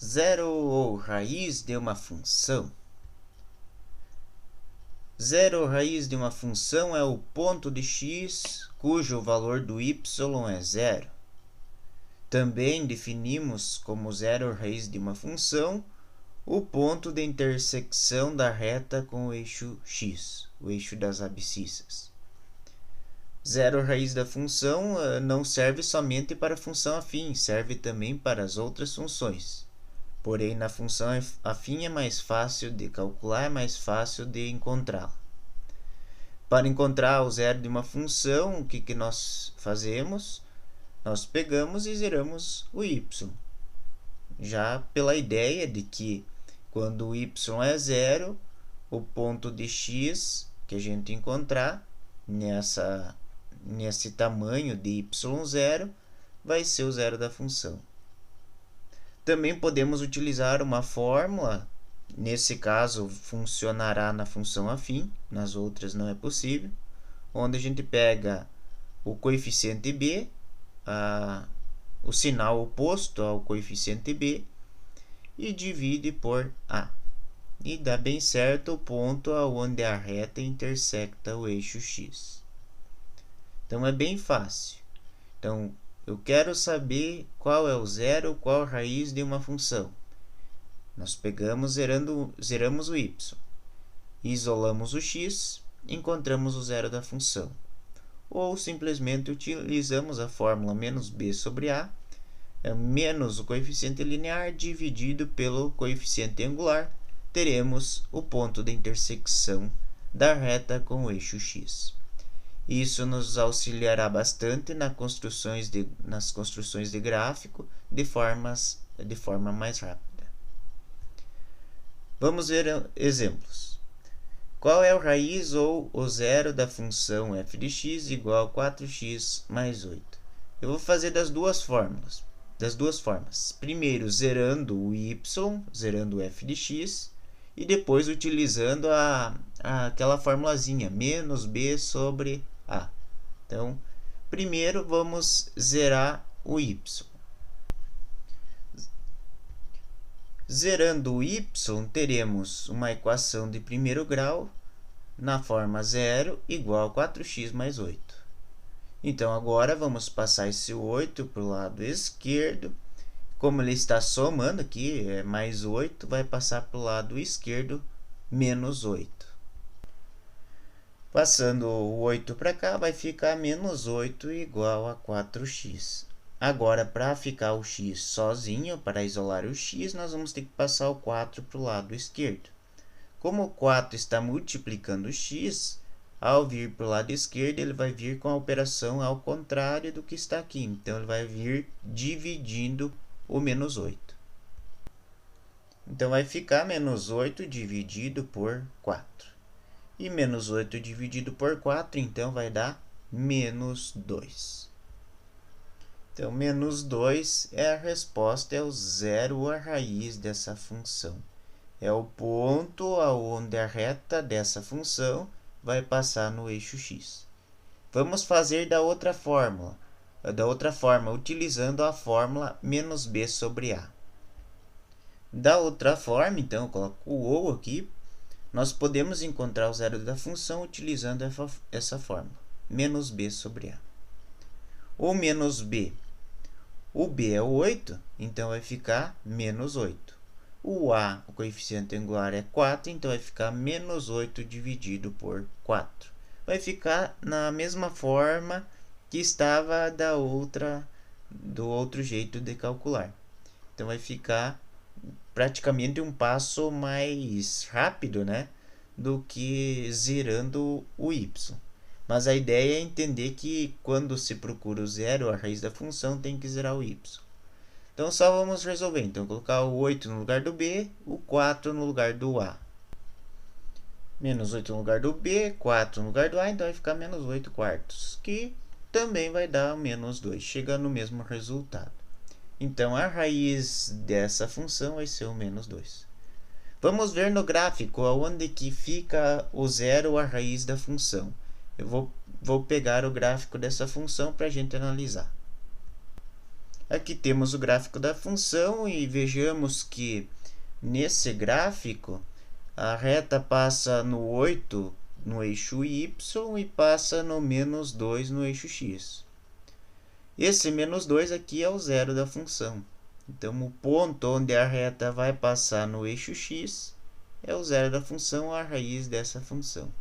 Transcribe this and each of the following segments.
Zero ou raiz de uma função. Zero ou raiz de uma função é o ponto de x cujo valor do y é zero. Também definimos como zero ou raiz de uma função o ponto de intersecção da reta com o eixo x, o eixo das abscissas. Zero raiz da função não serve somente para a função afim, serve também para as outras funções. Porém, na função afim é mais fácil de calcular, é mais fácil de encontrá-la. Para encontrar o zero de uma função, o que nós fazemos? Nós pegamos e zeramos o y. Já pela ideia de que quando o y é zero, o ponto de x que a gente encontrar nesse tamanho de y0 vai ser o zero da função. Também podemos utilizar uma fórmula, nesse caso funcionará na função afim, nas outras não é possível, onde a gente pega o coeficiente b, o sinal oposto ao coeficiente b, e divide por a. E dá bem certo o ponto onde a reta intersecta o eixo x. Então é bem fácil. Então, eu quero saber qual é o zero, qual a raiz de uma função. Nós pegamos, zeramos o y. Isolamos o x, encontramos o zero da função. Ou simplesmente utilizamos a fórmula menos b sobre a, menos o coeficiente linear dividido pelo coeficiente angular, teremos o ponto de intersecção da reta com o eixo x. Isso nos auxiliará bastante nas construções de gráfico de forma mais rápida. Vamos ver exemplos. Qual é a raiz ou o zero da função f de x igual a 4x mais 8? Eu vou fazer das duas formas. Primeiro, zerando o y, zerando o f de x, e depois utilizando aquela formulazinha, menos b sobre a. Então, primeiro vamos zerar o y. Zerando o y, teremos uma equação de primeiro grau na forma 0 igual a 4x mais 8. Então, agora vamos passar esse 8 para o lado esquerdo. Como ele está somando aqui, é mais 8, vai passar para o lado esquerdo, menos 8. Passando o 8 para cá, vai ficar menos 8 igual a 4x. Agora, para ficar o x sozinho, para isolar o x, nós vamos ter que passar o 4 para o lado esquerdo. Como o 4 está multiplicando o x, ao vir para o lado esquerdo, ele vai vir com a operação ao contrário do que está aqui. Então, ele vai vir dividindo o menos 8. Então, vai ficar menos 8 dividido por 4. E menos 8 dividido por 4, então, vai dar menos 2. Então, menos 2 é a resposta, é o zero, a raiz dessa função. É o ponto onde a reta dessa função vai passar no eixo x. Vamos fazer da outra forma, utilizando a fórmula menos b sobre a. Da outra forma, então, eu coloco o ou aqui, nós podemos encontrar o zero da função utilizando essa fórmula, menos b sobre a. O menos b, o b é o 8, então vai ficar menos 8. O a, o coeficiente angular, é 4, então vai ficar menos 8 dividido por 4. Vai ficar na mesma forma que estava do outro jeito de calcular. Então, vai ficar praticamente um passo mais rápido, né, do que zerando o y. Mas a ideia é entender que quando se procura o zero, a raiz da função, tem que zerar o y. Então, só vamos resolver. Então, colocar o 8 no lugar do b, o 4 no lugar do a. Menos 8 no lugar do b, 4 no lugar do a, então vai ficar menos 8 quartos, que também vai dar menos 2, chega no mesmo resultado. Então, a raiz dessa função vai ser o menos 2. Vamos ver no gráfico onde que fica o zero, a raiz da função. Eu vou pegar o gráfico dessa função para a gente analisar. Aqui temos o gráfico da função e vejamos que nesse gráfico a reta passa no 8 no eixo y e passa no menos 2 no eixo x. Esse menos 2 aqui é o zero da função. Então, o ponto onde a reta vai passar no eixo x é o zero da função, a raiz dessa função.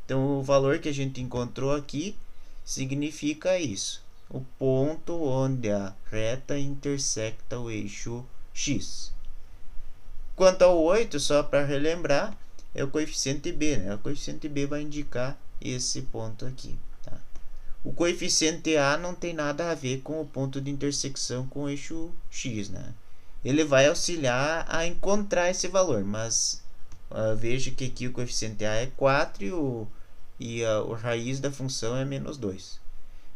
Então, o valor que a gente encontrou aqui significa isso. O ponto onde a reta intersecta o eixo x. Quanto ao 8, só para relembrar, é o coeficiente b, né? O coeficiente b vai indicar esse ponto aqui. Tá? O coeficiente a não tem nada a ver com o ponto de intersecção com o eixo x, né? Ele vai auxiliar a encontrar esse valor, mas veja que aqui o coeficiente a é 4 e a raiz da função é menos 2.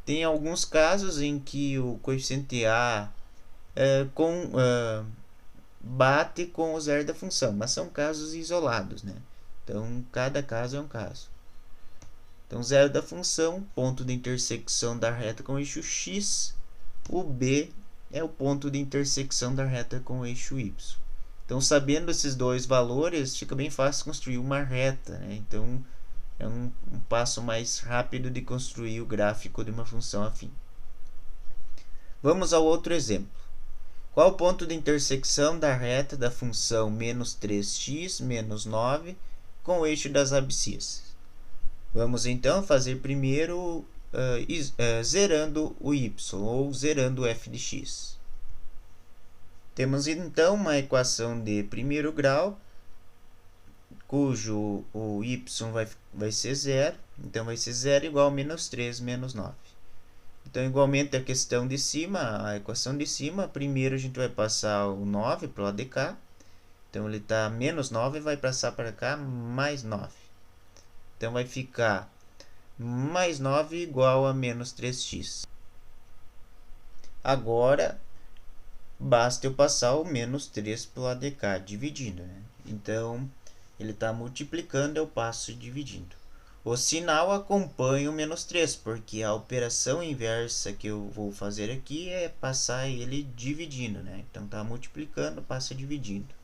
Tem alguns casos em que o coeficiente a bate com o zero da função, mas são casos isolados, né? Então, cada caso é um caso. Então, zero da função, ponto de intersecção da reta com o eixo x. O b é o ponto de intersecção da reta com o eixo y. Então, sabendo esses dois valores, fica bem fácil construir uma reta, né? Então, é um passo mais rápido de construir o gráfico de uma função afim. Vamos ao outro exemplo. Qual o ponto de intersecção da reta da função menos 3x menos 9 com o eixo das abscissas? Vamos então fazer primeiro zerando o y, ou zerando o f de x. Temos então uma equação de primeiro grau, cujo o y vai ser 0, então vai ser 0 igual a menos 3 menos 9. Então, igualmente a questão de cima, a equação de cima, primeiro a gente vai passar o 9 para o lado de cá. Então, ele está menos 9 vai passar para cá mais 9. Então, vai ficar mais 9 igual a menos 3x. Agora, basta eu passar o menos 3 para o lado de cá, dividindo, né? Então, ele está multiplicando, eu passo dividindo. O sinal acompanha o menos 3, porque a operação inversa que eu vou fazer aqui é passar ele dividindo, né? Então, está multiplicando, passa dividindo.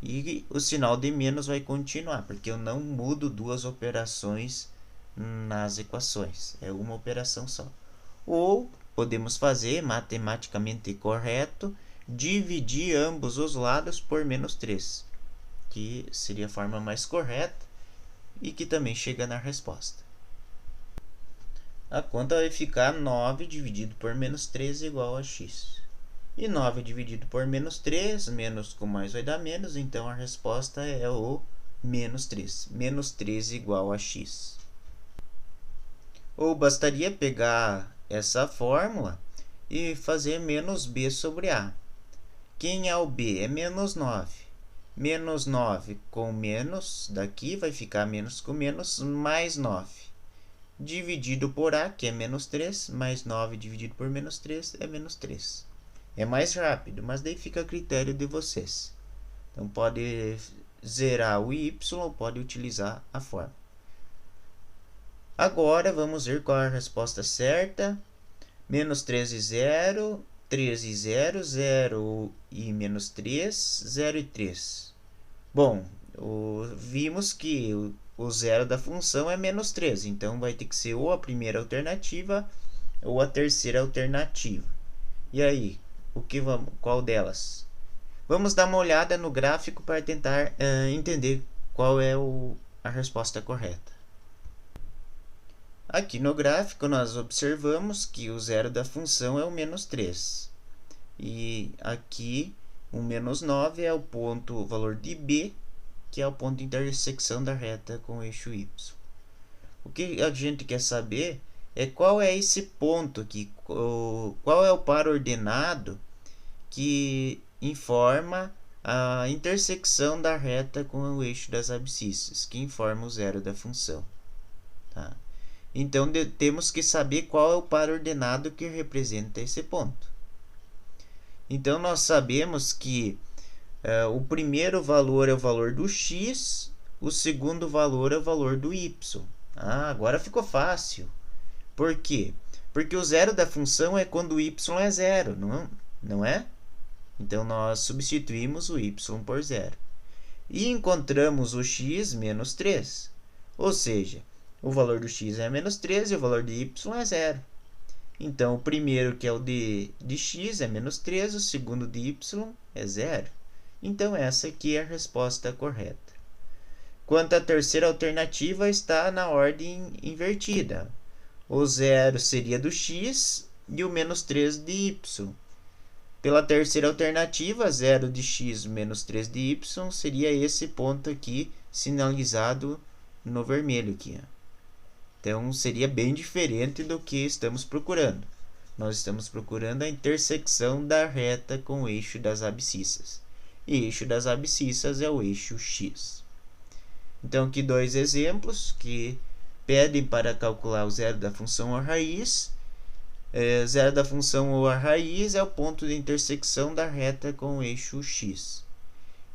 E o sinal de menos vai continuar, porque eu não mudo duas operações nas equações. É uma operação só. Ou podemos fazer, matematicamente correto, dividir ambos os lados por menos 3, que seria a forma mais correta e que também chega na resposta. A conta vai ficar 9 dividido por menos 3 igual a x. E 9 dividido por menos 3, menos com mais vai dar menos, então a resposta é o menos 3. Menos 3 igual a x. Ou bastaria pegar essa fórmula e fazer menos b sobre a. Quem é o b? É menos 9. Menos 9 com menos, daqui vai ficar menos com menos, mais 9. Dividido por a, que é menos 3, mais 9 dividido por menos 3 é menos 3. É mais rápido, mas daí fica a critério de vocês. Então, pode zerar o y ou pode utilizar a fórmula. Agora, vamos ver qual é a resposta certa. Menos 13, 0. 13 0, 0 e menos 3, 0 e 3. Bom, vimos que o zero da função é menos 3, então vai ter que ser ou a primeira alternativa ou a terceira alternativa. E aí, qual delas? Vamos dar uma olhada no gráfico para tentar entender qual é a resposta correta. Aqui no gráfico, nós observamos que o zero da função é o menos 3. E aqui, o menos 9 é o valor de b, que é o ponto de intersecção da reta com o eixo y. O que a gente quer saber é qual é esse ponto aqui, qual é o par ordenado que informa a intersecção da reta com o eixo das abscissas, que informa o zero da função. Tá? Então, temos que saber qual é o par ordenado que representa esse ponto. Então, nós sabemos que o primeiro valor é o valor do x, o segundo valor é o valor do y. Agora ficou fácil. Por quê? Porque o zero da função é quando o y é zero, não é? Então, nós substituímos o y por zero. E encontramos o x menos 3. Ou seja, o valor do x é menos 3 e o valor de y é zero. Então, o primeiro, que é o de x, é menos 3, o segundo de y é zero. Então, essa aqui é a resposta correta. Quanto à terceira alternativa, está na ordem invertida. O zero seria do x e o menos 3 de y. Pela terceira alternativa, 0 de x menos 3 de y seria esse ponto aqui, sinalizado no vermelho aqui. Então, seria bem diferente do que estamos procurando. Nós estamos procurando a intersecção da reta com o eixo das abscissas. E eixo das abscissas é o eixo x. Então, aqui dois exemplos que pedem para calcular o zero da função ou a raiz. Zero da função ou a raiz é o ponto de intersecção da reta com o eixo x.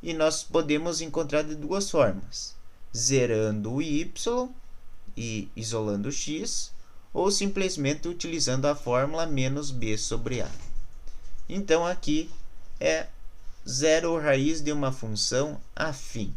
E nós podemos encontrar de duas formas. Zerando o y e isolando o x, ou simplesmente utilizando a fórmula menos b sobre a. Então, aqui é zero raiz de uma função afim.